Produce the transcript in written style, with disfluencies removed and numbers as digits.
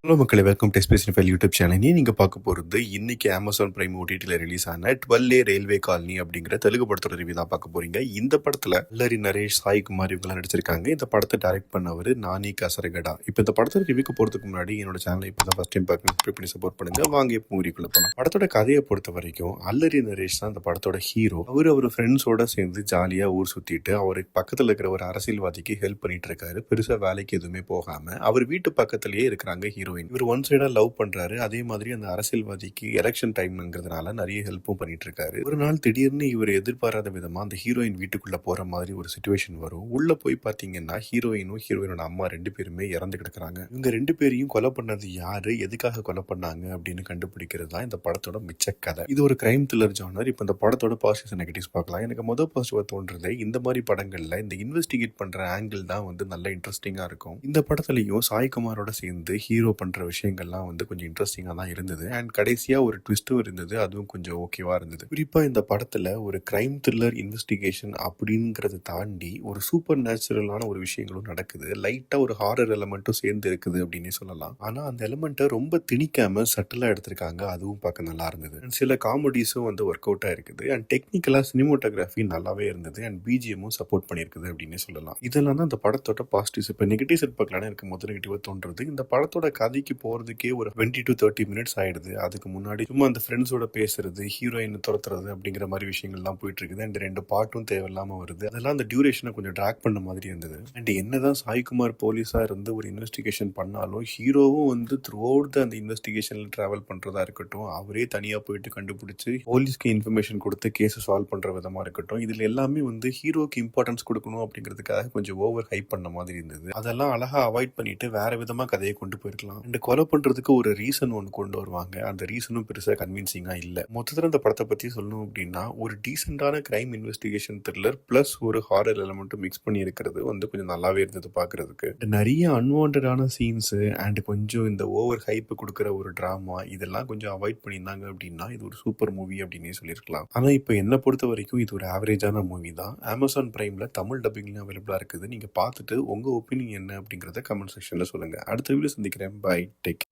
Hello மக்களே, welcome to space file YouTube channel. நீங்கள் பார்க்க போகிறது இன்னைக்கு அமேசான் பிரைம் ஓடிடியில் ரிலீஸ் ஆன 12A ரயில்வே காலனி அப்படிங்கிற தெலுங்கு படத்தோட ரிவ்யூ தான் பார்க்க போறீங்க. இந்த படத்தில் அல்லரி நரேஷ், சாய் குமார் இவங்கெல்லாம் நடிச்சிருக்காங்க. இந்த படத்தை டைரக்ட் பண்ணவர் நானி கசரகடா. இப்போ இந்த படத்தோட ரிவ்யூக்கு போகிறதுக்கு முன்னாடி என்னோட சேனலை இப்போ தான் ஃபர்ஸ்ட் டைம் பார்க்க பண்ணி சப்போர்ட் பண்ணுங்க. வாங்க இப்போ மூவிக்குள்ள போகலாம். படத்தோட கதையை பொறுத்த வரைக்கும் அல்லரி நரேஷ் தான் இந்த படத்தோட ஹீரோ. அவர் ஃப்ரெண்ட்ஸோட சேர்ந்து ஜாலியாக ஊர் சுற்றிட்டு அவருக்கு பக்கத்தில் இருக்கிற ஒரு அரசியல்வாதிக்கு ஹெல்ப் பண்ணிட்டு இருக்காரு. பெருசாக வேலைக்கு எதுவுமே போகாம அவர் வீட்டு பக்கத்திலேயே இருக்கிறாங்க ஹீரோயின். இவர் ஒன் சைடா லவ் பண்றாரு. அதே மாதிரி அந்த அரசியல்வாதிக்கு எலெக்ஷன் டைம்ங்கிறதுனால நிறைய ஹெல்ப்பும் பண்ணிட்டு இருக்காரு. ஒரு நாள் திடீர்னு இவர் எதிர்பாராத விதமா அந்த ஹீரோயின் வீட்டுக்குள்ள போற மாதிரி ஒரு சிச்சுவேஷன் வரும். உள்ள போய் பாத்தீங்கன்னா ஹீரோயினோட அம்மா ரெண்டு பேருமே இறந்து கிடக்குறாங்க. இவங்க ரெண்டு பேரையும் கொலை பண்ணது யாரு, எதுக்காக கொலை பண்ணாங்க அப்படின்னு கண்டுபிடிக்கிறது தான் இந்த படத்தோட மிச்ச கதை. இது ஒரு கிரைம் த்ரில்லர் ஜானர். இப்போ இந்த படத்தோட பாசிட்டிவ்ஸ் நெகட்டிவ்ஸ் பார்க்கலாம். எனக்கு முதல் பாசிட்டிவா தோன்றது, இந்த மாதிரி படங்கள்ல இந்த இன்வெஸ்டிகேட் பண்ற ஆங்கிள் தான் நல்ல இன்ட்ரெஸ்டிங்கா இருக்கும். இந்த படத்துலயும் சாய்குமாரோட சேர்ந்து ஹீரோ பண்ற விஷயங்கள்லாம் கொஞ்சம் இன்ட்ரெஸ்டிங்கா தான் இருந்தது. அண்ட் கடைசியா ஒரு ட்விஸ்டும் இருந்தது. அதுவும் கொஞ்சம் ஓகேவா இருந்தது. குறிப்பா இந்த படத்துல ஒரு கிரைம் த்ரில்லர் இன்வெஸ்டிகேஷன் அப்படிங்கறத தாண்டி ஒரு சூப்பர் நேச்சுரலான ஒரு விஷயங்களும் நடக்குது. லைட்டா ஒரு ஹாரர் எலமெண்ட்டும் சேர்ந்து இருக்குது அப்படின்னு சொல்லலாம். ஆனா அந்த எலமெண்ட்டை ரொம்ப திணிக்காம சட்டிலா எடுத்திருக்காங்க. அதுவும் பார்க்க நல்லா இருந்தது. சில காமெடிஸும் ஒர்க் அவுட்டா இருக்குது. அண்ட் டெக்னிக்கலா சினிமோட்டோகிராஃபி நல்லாவே இருந்தது. அண்ட் பிஜிஎமும் சப்போர்ட் பண்ணியிருக்குது அப்படின்னு சொல்லலாம். இதெல்லாம் தான் இந்த படத்தோட பாசிட்டிவ்ஸ். இப்ப நெகட்டிவ் செட் பார்க்கலாம். எனக்கு முதல் நெகட்டிவா தோன்றது, இந்த படத்தோட கதைக்கு போறதுக்கே ஒரு 20 to 30 மினிட்ஸ் ஆயிடுது. அதுக்கு முன்னாடி சும்மா அந்த ஃப்ரெண்ட்ஸோட பேசுறது, ஹீரோயின் துரத்துறது அப்படிங்கிற மாதிரி விஷயங்கள்லாம் போயிட்டு இருக்குது. அண்ட் ரெண்டு பாட்டும் தேவையில்லாம வருது. அதெல்லாம் அந்த டியூரேஷனை கொஞ்சம் ட்ராக் பண்ண மாதிரி இருந்தது. அண்ட் என்னதான் சாய்குமார் போலீஸா இருந்து ஒரு இன்வெஸ்டிகேஷன் பண்ணாலும் ஹீரோவும் த்ரூ அவுட் அந்த இன்வெஸ்டிகேஷன்ல டிராவல் பண்றதா இருக்கட்டும், அவரே தனியா போயிட்டு கண்டுபிடிச்சு போலீஸ்க்கு இன்ஃபர்மேஷன் கொடுத்து கேஸ் சால்வ் பண்ற விதமா இருக்கட்டும், இதுல எல்லாமே ஹீரோக்கு இம்பார்ட்டன்ஸ் கொடுக்கணும் அப்படிங்கிறதுக்காக கொஞ்சம் ஓவர் ஹைப் பண்ண மாதிரி இருந்தது. அதெல்லாம் அழகா அவாய்ட் பண்ணிட்டு வேற விதமா கதையை கொண்டு போயிருக்கலாம். அண்ட் கொலை பண்றதுக்கு ஒரு ரீசன் ஒன்று கொண்டு வருவாங்க. அந்த ரீசனும் பெருசா கன்வின்சிங்கா இல்ல. மொத்தத்தில் இந்த படத்தை பத்தி சொல்லணும் அப்படின்னா, ஒரு டீசென்டான கிரைம் இன்வெஸ்டிகேஷன் த்ரில்லர் பிளஸ் ஒரு ஹாரர் எலமெண்ட்டும் மிக்ஸ் பண்ணி இருக்கிறது கொஞ்சம் நல்லாவே இருந்தது பாக்குறதுக்கு. நிறைய அன்வான்டான சீன்ஸ் அண்ட் கொஞ்சம் இந்த ஓவர் ஹைப் கொடுக்குற ஒரு டிராமா இதெல்லாம் கொஞ்சம் அவாய்ட் பண்ணியிருந்தாங்க அப்படின்னா இது ஒரு சூப்பர் மூவி அப்படின்னே சொல்லியிருக்கலாம். ஆனா இப்போ என்ன பொறுத்த வரைக்கும் இது ஒரு ஆவரேஜான மூவி தான். அமேசான் பிரைம்ல தமிழ் டப்பிங்ல அவைலபிளா இருக்குது. நீங்க பார்த்துட்டு உங்க ஒப்பீனியன் என்ன அப்படிங்கறத கமெண்ட் செக்ஷன்ல சொல்லுங்க. அடுத்த வீடியோ சந்திக்கிறேன். பை. டேக்.